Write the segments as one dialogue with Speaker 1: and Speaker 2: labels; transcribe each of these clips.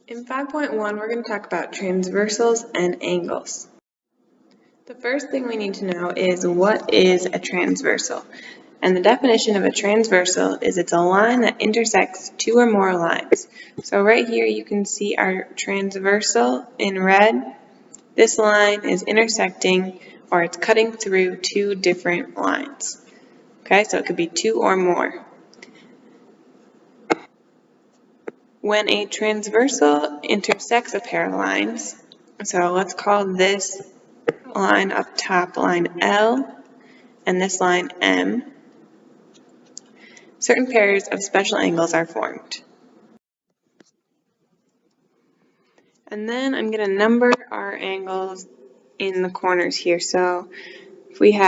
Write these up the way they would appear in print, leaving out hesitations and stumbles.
Speaker 1: In 5.1, we're going to talk about transversals and angles. The first thing we need to know is what is a transversal? And the definition of a transversal is it's a line that intersects two or more lines. So right here you can see our transversal in red. This line is intersecting or it's cutting through two different lines. Okay, so it could be two or more. When a transversal intersects a pair of lines, so let's call this line up top line L and this line M, certain pairs of special angles are formed. And then I'm going to number our angles in the corners here. So if we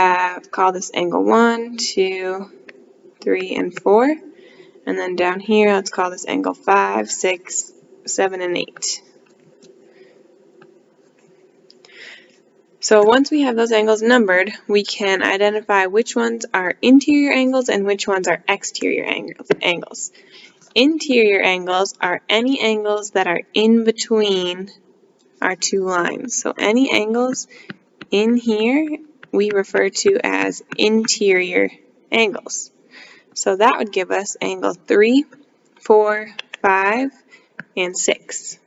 Speaker 1: call this angle 1, 2, 3, and 4. And then down here, let's call this angle 5, 6, 7, and 8. So once we have those angles numbered, we can identify which ones are interior angles and which ones are exterior angles. Interior angles are any angles that are in between our two lines. So any angles in here we refer to as interior angles. So that would give us angle 3, 4, 5, and 6.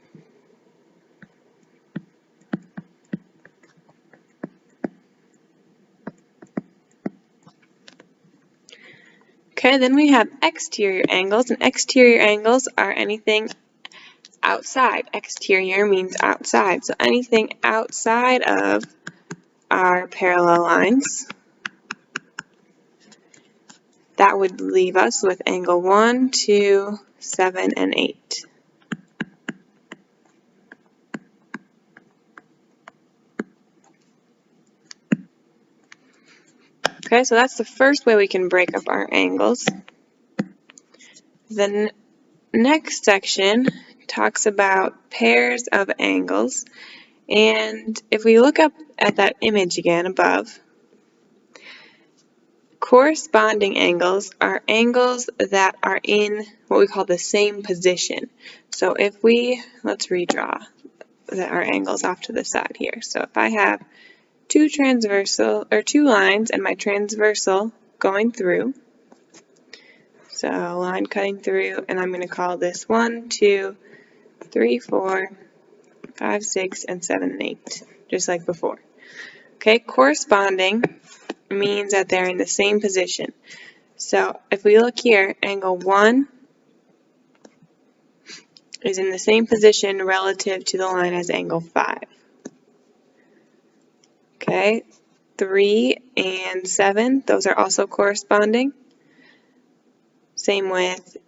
Speaker 1: Okay, then we have exterior angles, and exterior angles are anything outside. Exterior means outside, so anything outside of our parallel lines. That would leave us with angle 1, 2, 7, and 8. Okay, so that's the first way we can break up our angles. The next section talks about pairs of angles. And if we look up at that image again above, corresponding angles are angles that are in what we call the same position. So if let's redraw our angles off to the side here. So if I have two lines and my transversal going through, so line cutting through, and I'm going to call this 1, 2, 3, 4, 5, 6, and 7, and 8, just like before. Okay, corresponding means that they're in the same position. So if we look here, angle 1 is in the same position relative to the line as angle 5. Okay, 3 and 7, those are also corresponding. Same with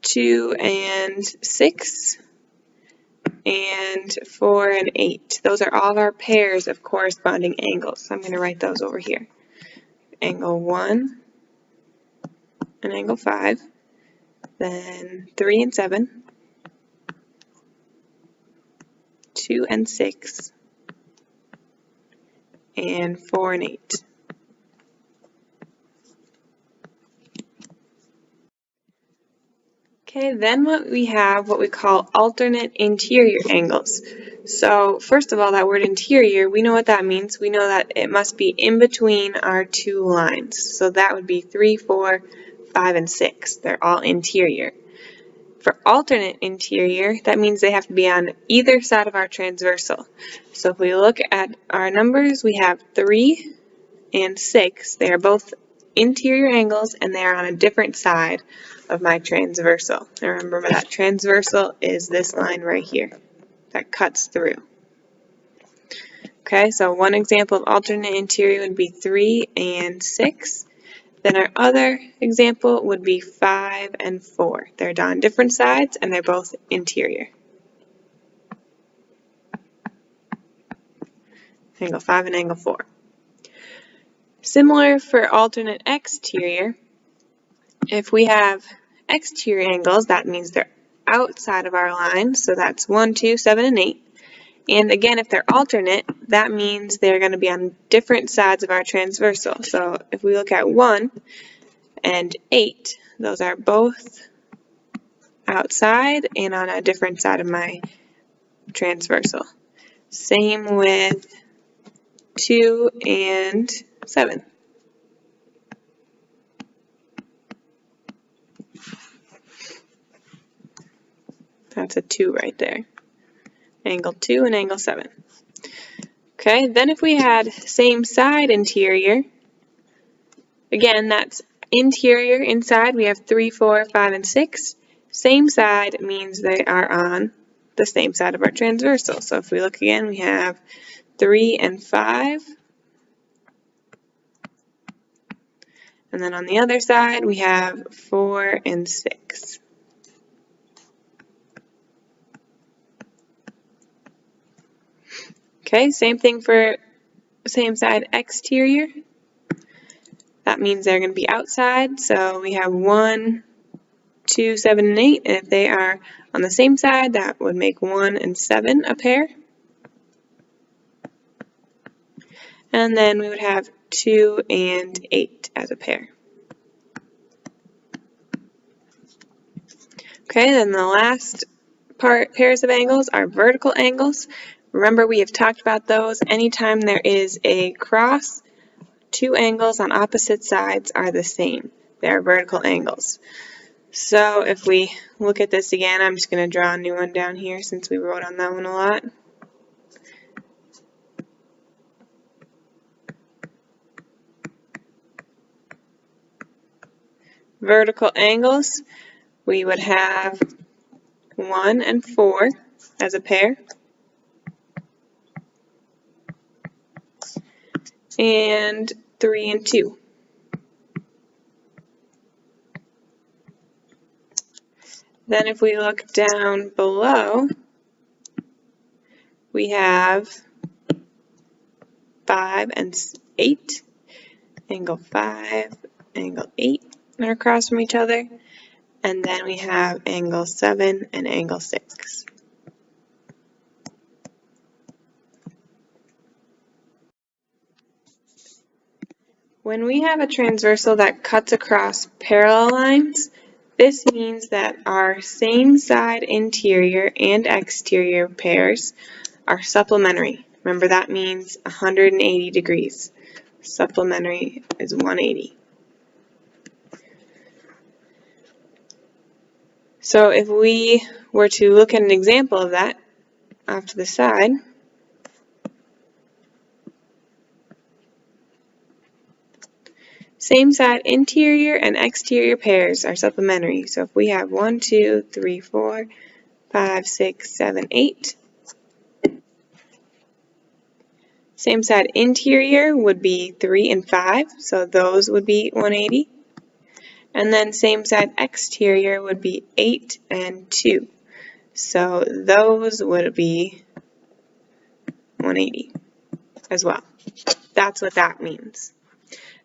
Speaker 1: 2 and 6, and 4 and 8. Those are all of our pairs of corresponding angles. So I'm going to write those over here. Angle 1 and angle 5, then 3 and 7, 2 and 6, and 4 and 8. Okay, then what we call alternate interior angles. So first of all, that word interior, we know what that means. We know that it must be in between our two lines. So that would be 3, 4, 5, and 6. They're all interior. For alternate interior, that means they have to be on either side of our transversal. So if we look at our numbers, we have 3 and 6. They are both interior angles and they are on a different side of my transversal. And remember that transversal is this line right here that cuts through. Okay, so one example of alternate interior would be 3 and 6. Then our other example would be 5 and 4. They're on different sides and they're both interior. Angle 5 and angle 4. Similar for alternate exterior, if we have exterior angles, that means they're outside of our line, so that's 1, 2, 7, and 8. And again, if they're alternate, that means they're going to be on different sides of our transversal. So if we look at 1 and 8, those are both outside and on a different side of my transversal. Same with 2 and 7. That's a 2 right there. Angle 2 and angle 7. Okay, then if we had same side interior, again, that's interior, inside, we have 3, 4, 5, and 6. Same side means they are on the same side of our transversal. So if we look again, we have 3 and 5. And then on the other side, we have 4 and 6. Okay, same thing for same side exterior. That means they're going to be outside. So we have 1, 2, 7, and 8. And if they are on the same side, that would make 1 and 7 a pair. And then we would have 2 and 8 as a pair. Okay, then the last pairs of angles are vertical angles. Remember, we have talked about those. Anytime there is a cross, two angles on opposite sides are the same. They are vertical angles. So if we look at this again, I'm just going to draw a new one down here since we wrote on that one a lot. Vertical angles, we would have 1 and 4 as a pair. And 3 and 2. Then if we look down below, we have 5 and 8, angle 5, angle 8 are across from each other, and then we have angle 7 and angle 6. When we have a transversal that cuts across parallel lines, this means that our same side interior and exterior pairs are supplementary. Remember, that means 180 degrees. Supplementary is 180. So if we were to look at an example of that off to the side, same side interior and exterior pairs are supplementary. So if we have 1, 2, 3, 4, 5, 6, 7, 8. Same side interior would be 3 and 5, so those would be 180. And then same side exterior would be 8 and 2. So those would be 180 as well. That's what that means.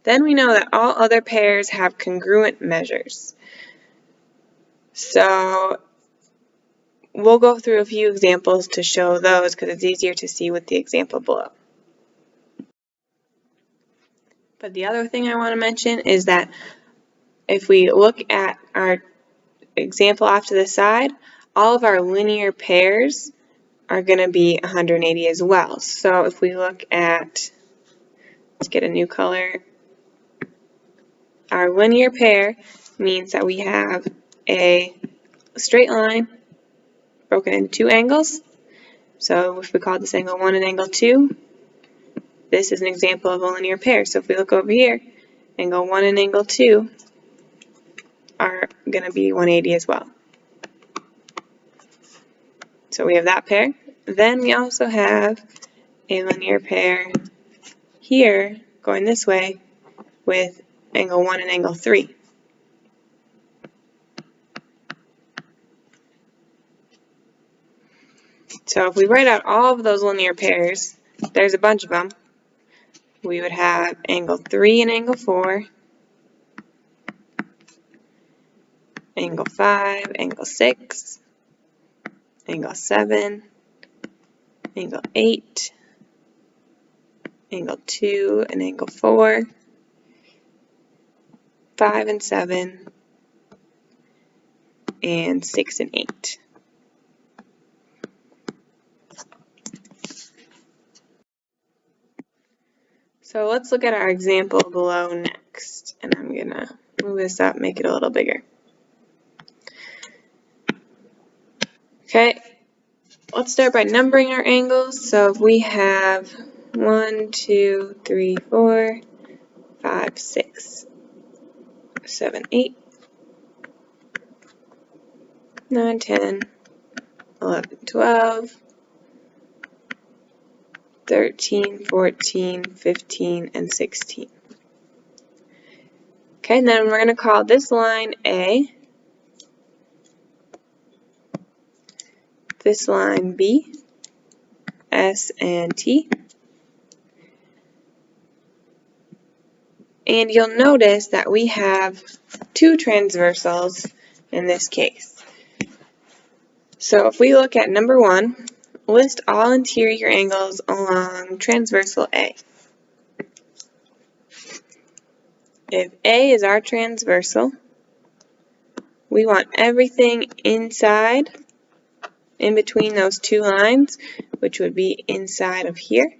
Speaker 1: Then we know that all other pairs have congruent measures. So we'll go through a few examples to show those because it's easier to see with the example below. But the other thing I want to mention is that if we look at our example off to the side, all of our linear pairs are going to be 180 as well. So if we look at, let's get a new color, our linear pair means that we have a straight line broken into two angles. So if we call this angle 1 and angle 2, this is an example of a linear pair. So if we look over here, angle 1 and angle 2 are going to be 180 as well. So we have that pair. Then we also have a linear pair here going this way with angle 1 and angle 3. So if we write out all of those linear pairs, there's a bunch of them. We would have angle 3 and angle 4, angle 5, angle 6, angle 7, angle 8, angle 2 and angle 4, 5 and 7, and 6 and 8. So let's look at our example below next. And I'm going to move this up, make it a little bigger. Okay, let's start by numbering our angles. So if we have 1, 2, 3, 4, 5, 6, 7, 8, 9, 10, 11, 12, 13, 14, 15, and 16. Okay, and then we're going to call this line A, this line B, S, and T. And you'll notice that we have two transversals in this case. So if we look at number 1, list all interior angles along transversal A. If A is our transversal, we want everything inside, in between those two lines, which would be inside of here.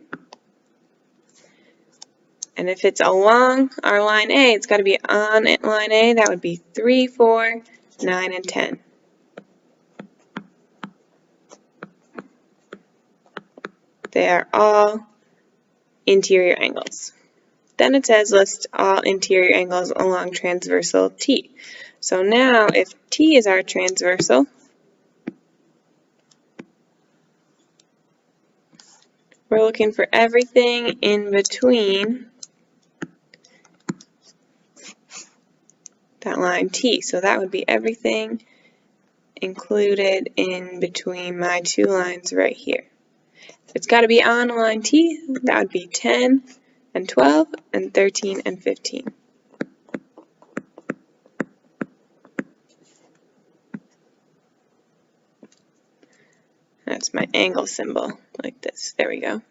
Speaker 1: And if it's along our line A, it's got to be on line A. That would be 3, 4, 9, and 10. They are all interior angles. Then it says list all interior angles along transversal T. So now if T is our transversal, we're looking for everything in between that line T. So that would be everything included in between my two lines right here. If it's got to be on line T, that would be 10 and 12 and 13 and 15. That's my angle symbol, like this. There we go.